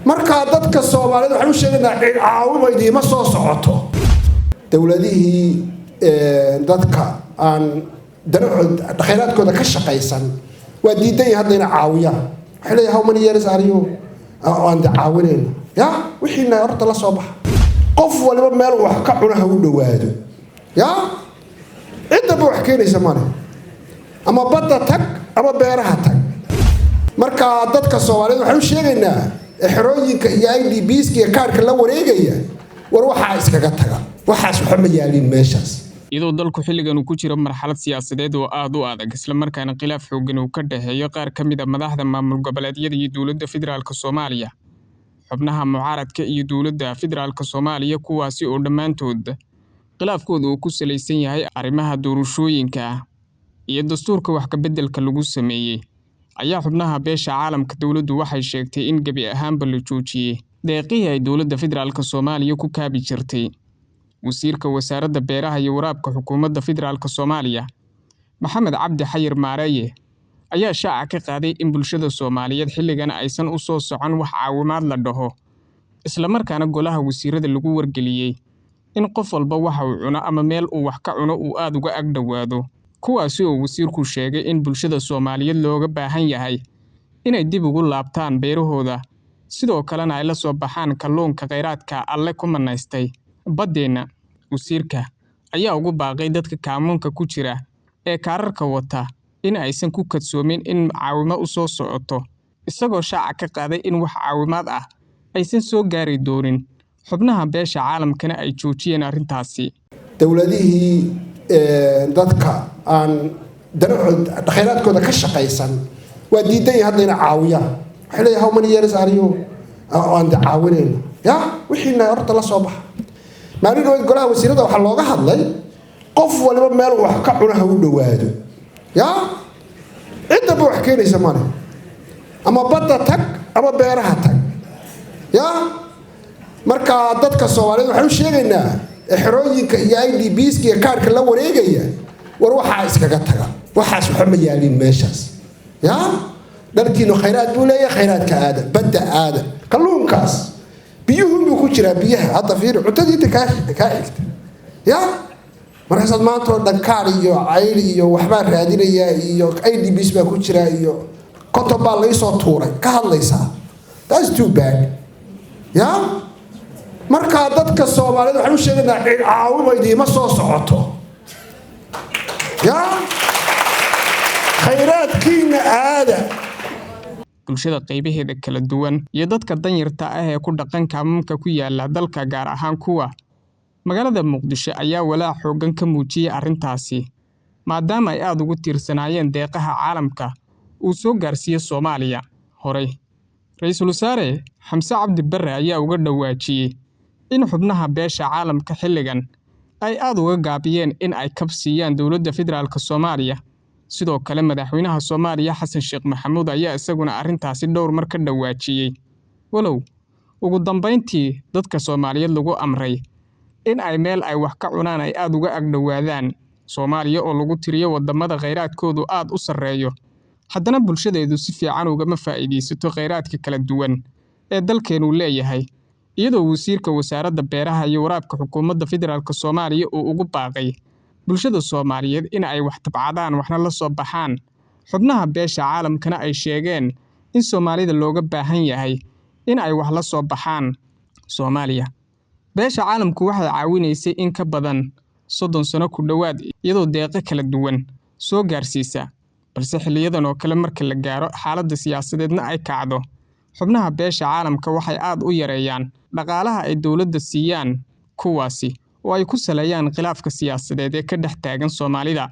marka dadka Soomaaliyeed waxaan u sheegnaa caawimo idiima soo socoto dawladihii dadka aan dhaqaalaadkooda ka shaqaysan waa diidan yahay hadda inay caawiyaan waxay leeyahay how many years are you aan caawinayno ya wixiina horta la soo baxa qof waliba meel wax ka cunaha u dhawaado ya inta wax keenaysa maana ama badda tag ama beeraha tag marka dadka Soomaaliyeed waxaan u sheegaynaa xerooyinka iyo IDPs-ka kaarka la wareegaya war waxa iskaga taga waxaas waxa ma yaalin meeshaas iyadoo dalku xilligan uu ku jiro marxalad siyaasadeed oo aad u adag isla markaana khilaaf xooggan uu ka dhaxeeyo qaar ka mid ah madaxda maamul goboleedyada iyo dawladda federaalka Soomaaliya xubnaha mucaaradka iyo dawladda federaalka Soomaaliya kuwaasi oo dhamaantood khilaafkoodu uu ku saleysan yahay arrimaha doorashooyinka iyo dastuurka wax ka beddelka lagu sameeyay ayaa xubnaha beesha caalamka dawladdu waxay sheegtay in gabi ahaanba la joojiyay deeqihii ay dawladda federaalka Soomaaliya ku kaabi jirtay wasiirka wasaaradda beeraha iyo waraabka xukuumadda federaalka Soomaaliya Maxamed Cabdi Xayir Maareeye ayaa shaaca ka qaaday in bulshada Soomaaliyeed xilligan aysan u soo socon wax caawimaad la dhaho isla markaana golaha wasiirada lagu wargeliyay in qof walba waxa uu cuno ama meel uu wax ka cuno uu aad uga ag dhawaado kuwaasi oo wasiirku sheegay in bulshada Soomaaliyeed looga baahan yahay inay dib ugu laabtaan beerahooda sidoo kalena ay la soo baxaan kalluunka kheyraadka alle ku manaystay badeena wasiirka ayaa ugu baaqay dadka kaamunka ku jira ee kaararka wata in aysan ku kadsoomin in caawimo u soo socoto isagoo shaaca ka qaaday in wax caawimaad ah aysan soo gaari doonin xubnaha beesha caalamkana ay joojiyeen arrintaasi dawladihii dadka aan dhaqaalaadkooda ka shaqaysan waa diidan yahay hadda inay caawiyaan waxay leeyahay how many years are you aan caawinayno ya wixiina horta la soo baxa maalin oo golaha wasiirada waxa looga hadlay qof waliba meel wax ka cunaha u dhawaado ya inta wax keenaysa maana ama badda tag ama beeraha tag ya marka dadka Soomaaliyeed waxaan u sheegaynaa xerooyinka iyo IDPs-ka kaarka la wareegaya war waxa iskaga taga waxaas waxa ma yaalin meeshaas ya dalkiinu kheyraad buu leeyahay kheyraadka aada badda aada kalluunkaas biyuhu ku jira biyaha hadda fiir cutadii ka xigta ya markaas maanta dhankaar iyo cayl iyo waxba raadinaya iyo IDPs baa ku jira iyo kotoba la soo tuuray ka hadlaysa that's too bad ya marka dadka Soomaaliyeed waxaan u sheegnaa caawimo idiima soo socoto ya kheyraadkiina aada bulshada qaybaheeda kala duwan iyo dadka danyarta ah ee ku dhaqan kaamunka ku yaala dalka gaar ahaan kuwa magaalada Muqdisho ayaa walaac xooggan ka muujiyay arrintaasi maadaama ay aad ugu tiirsanaayeen deeqaha caalamka uu soo gaarsiiyay Soomaaliya horey ra'iisul wasaare Xamse Cabdi Barre ayaa uga dhawaajiyay in xubnaha beesha caalamka xilligan ay aad uga gaabiyeen in ay kabsiyaan dawladda federaalka Soomaaliya sidoo kale madaxweynaha Soomaaliya Xasan Sheekh Maxamuud ayaa isaguna arrintaasi dhowr mar ka dhawaajiyay walow ugu dambeyntii dadka Soomaaliyeed lagu amray in ay meel ay wax ka cunaan ay aad uga ag dhawaadaan Soomaaliya oo lagu tiriyo wadamada kheyraadkoodu aad u sareeyo haddana bulshadeedu si fiican uga ma faa'iideysato kheyraadka kala duwan ee dalkeenu leeyahay iyadoo wasiirka wasaaradda beeraha iyo waraabka xukuumadda federaalka Soomaaliya uu ugu baaqay bulshada Soomaaliyeed in ay wax tabcadaan waxna la soo baxaan xubnaha beesha caalamkana ay sheegeen in Soomaalida looga baahan yahay in ay wax la soo baxaan Soomaaliya beesha caalamku waxay caawinaysay in ka badan 30 sano ku dhawaad iyadoo deeqo kala duwan soo gaarsiisa balse xilliyadan oo kale marka la gaaro xaaladda siyaasadeedna ay kacdo xubnaha beesha caalamka waxay aad u yareeyaan dhaqaalaha ay dawladda siiyaan kuwaasi oo ay ku saleeyaan khilaafka siyaasadeed ee ka dhex taagan Soomaalida